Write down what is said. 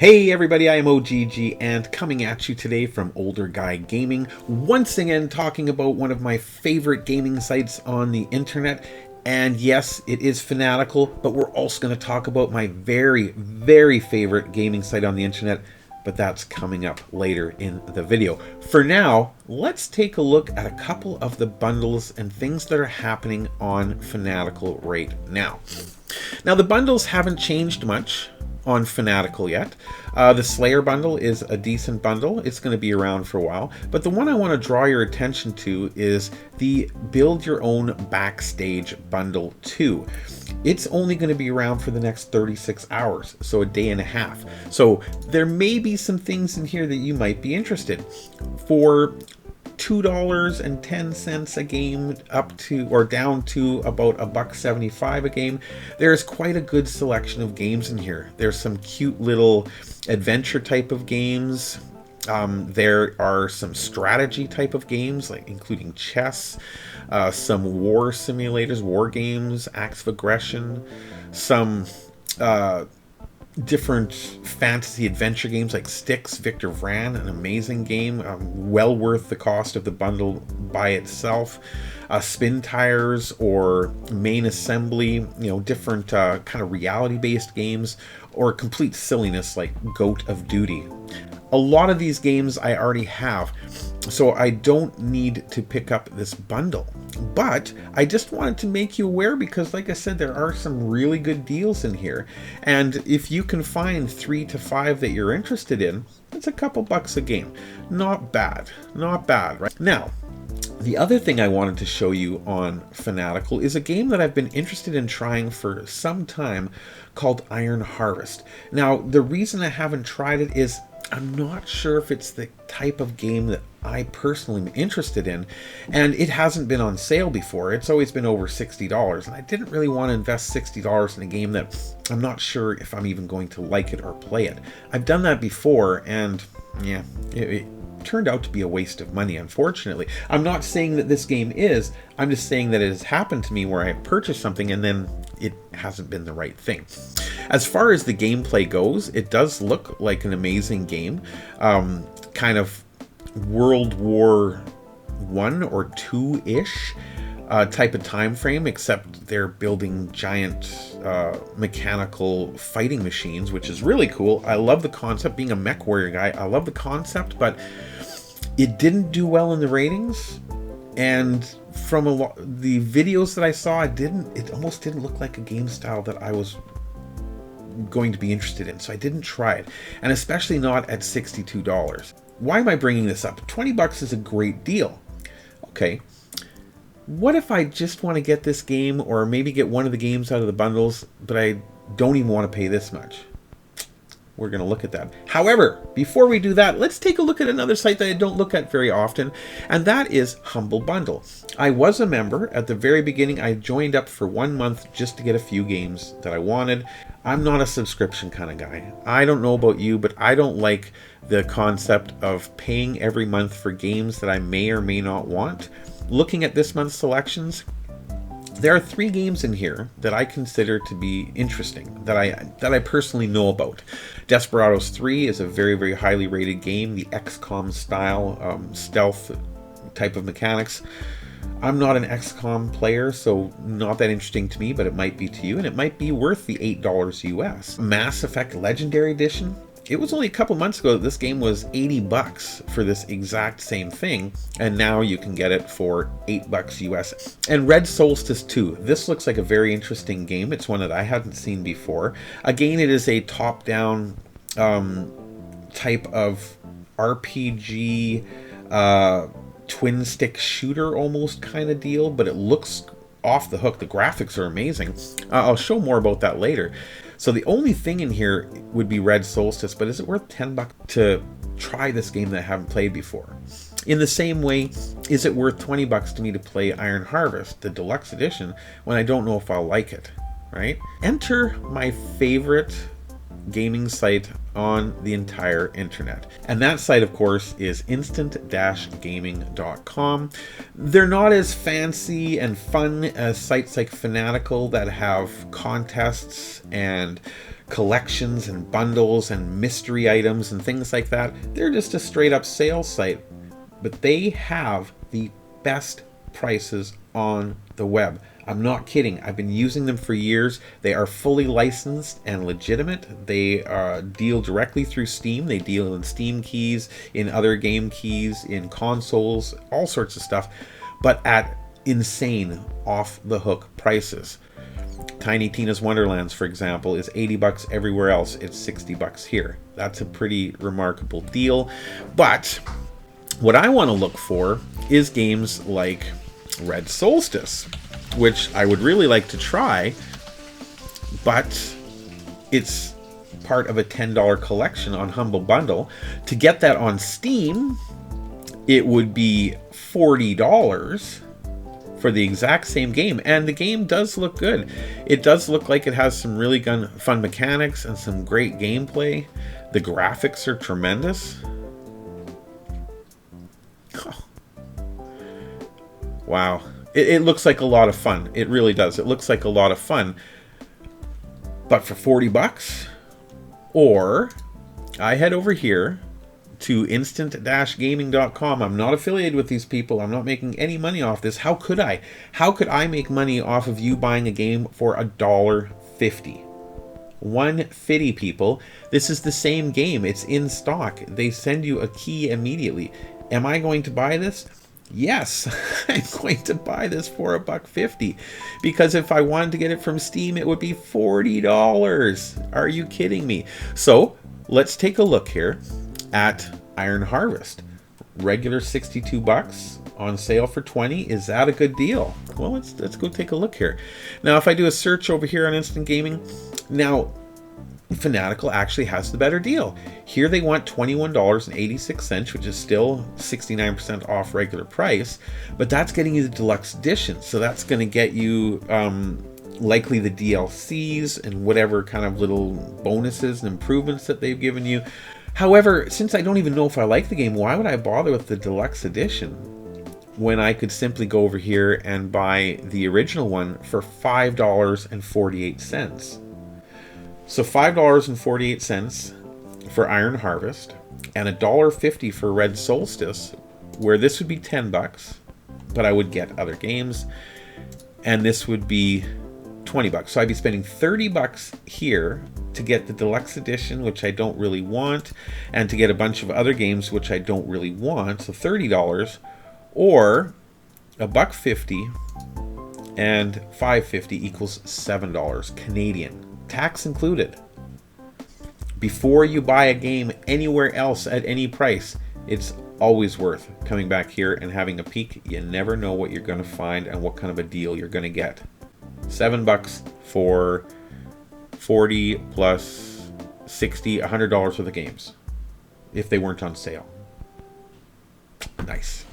Hey everybody, I am Ogg Ant coming at you today from Older Guy Gaming, once again talking about one of my favorite gaming sites on the internet. And yes, it is Fanatical, but we're also going to talk about my very favorite gaming site on the internet, but that's coming up later in the video. For now, let's take a look at a couple of the bundles and things that are happening on Fanatical right now. Now, the bundles haven't changed much on Fanatical yet. The Slayer bundle is a decent bundle. It's going to be around for a while. But the one I want to draw your attention to is the Build Your Own Backstage Bundle 2. It's only going to be around for the next 36 hours, so a day and a half. So there may be some things in here that you might be interested. For $2.10 a game up to or down to about $1.75 a game, there's quite a good selection of games in here. There's some cute little adventure type of games. There are some strategy type of games, like including chess, some war simulators, war games, acts of aggression, some different fantasy adventure games like Styx, Victor Vran, an amazing game, well worth the cost of the bundle by itself. Spin Tires or Main Assembly, different kind of reality-based games, or complete silliness like Goat of Duty. A lot of these games I already have, so I don't need to pick up this bundle. But I just wanted to make you aware because, like I said, there are some really good deals in here. And if you can find 3 to 5 that you're interested in, it's a couple bucks a game. Not bad. Not bad, right? Now, the other thing I wanted to show you on Fanatical is a game that I've been interested in trying for some time called Iron Harvest. Now, the reason I haven't tried it is I'm not sure if it's the type of game that I personally am interested in, and it hasn't been on sale before. It's always been over $60, and I didn't really want to invest $60 in a game that I'm not sure if I'm even going to like it or play it. I've done that before, and yeah, it turned out to be a waste of money, unfortunately. I'm not saying that this game is, I'm just saying that it has happened to me where I purchased something and then it hasn't been the right thing. As far as the gameplay goes, it does look like an amazing game. Kind of World War I or II-ish type of time frame, except they're building giant mechanical fighting machines, which is really cool. I love the concept. Being a mech warrior guy, I love the concept, but it didn't do well in the ratings. And from the videos that I saw, it almost didn't look like a game style that I was going to be interested in, so I didn't try it, and especially not at $62. Why am I bringing this up? 20 bucks is a great deal. Okay, what if I just want to get this game, or maybe get one of the games out of the bundles, but I don't even want to pay this much? We're going to look at that. However, before we do that, let's take a look at another site that I don't look at very often, and that is Humble Bundle. I was a member at the very beginning. I joined up for 1 month just to get a few games that I wanted. I'm not a subscription kind of guy. I don't know about you, but I don't like the concept of paying every month for games that I may or may not want. Looking at this month's selections, there are 3 games in here that I consider to be interesting, that I personally know about. Desperados 3 is a very highly rated game, the XCOM style stealth type of mechanics. I'm not an XCOM player, so not that interesting to me, but it might be to you, and it might be worth the $8 US. Mass Effect Legendary Edition. It was only a couple months ago that this game was 80 bucks for this exact same thing, and now you can get it for $8 US. And Red Solstice 2. This looks like a very interesting game. It's one that I hadn't seen before. Again, it is a top-down type of RPG, twin stick shooter almost kind of deal, but it looks off the hook. The graphics are amazing. I'll show more about that later. So the only thing in here would be Red Solstice, but is it worth 10 bucks to try this game that I haven't played before? In the same way, is it worth 20 bucks to me to play Iron Harvest, the deluxe edition, when I don't know if I'll like it, right? Enter my favorite gaming site on the entire internet. And that site, of course, is instant-gaming.com. They're not as fancy and fun as sites like Fanatical that have contests and collections and bundles and mystery items and things like that. They're just a straight up sales site, but they have the best prices on the web. I'm not kidding. I've been using them for years. They are fully licensed and legitimate. They deal directly through Steam. They deal in Steam keys, in other game keys, in consoles, all sorts of stuff, but at insane off-the-hook prices. Tiny Tina's Wonderlands, for example, is $80 everywhere else. It's $60 here. That's a pretty remarkable deal. But what I want to look for is games like Red Solstice, which I would really like to try, but it's part of a $10 collection on Humble Bundle. To get that on Steam, it would be $40 for the exact same game, and the game does look good. It does look like it has some really fun mechanics and some great gameplay. The graphics are tremendous. Oh. Wow. It looks like a lot of fun. It really does. It looks like a lot of fun. But for $40, or I head over here to instant-gaming.com. I'm not affiliated with these people. I'm not making any money off this. How could I? How could I make money off of you buying a game for $1.50? $1.50, people. This is the same game. It's in stock. They send you a key immediately. Am I going to buy this? Yes, I'm going to buy this for $1.50, because if I wanted to get it from Steam, it would be $40. Are you kidding me? So let's take a look here at Iron Harvest. Regular $62, on sale for $20. Is that a good deal? Well, let's go take a look here. Now, if I do a search over here on Instant Gaming, now Fanatical actually has the better deal. Here they want $21.86, which is still 69% off regular price, but that's getting you the deluxe edition. So that's going to get you likely the DLCs and whatever kind of little bonuses and improvements that they've given you. However, since I don't even know if I like the game, why would I bother with the deluxe edition when I could simply go over here and buy the original one for $5.48? So $5.48 for Iron Harvest and $1.50 for Red Solstice, where this would be $10, but I would get other games, and this would be $20. So I'd be spending $30 here to get the deluxe edition, which I don't really want, and to get a bunch of other games which I don't really want. So $30, or $1.50 and $5.50 equals $7 Canadian. Tax included. Before you buy a game anywhere else at any price, it's always worth coming back here and having a peek. You never know what you're going to find and what kind of a deal you're going to get. $7 for 40 plus 60, $100 worth of games if they weren't on sale. Nice.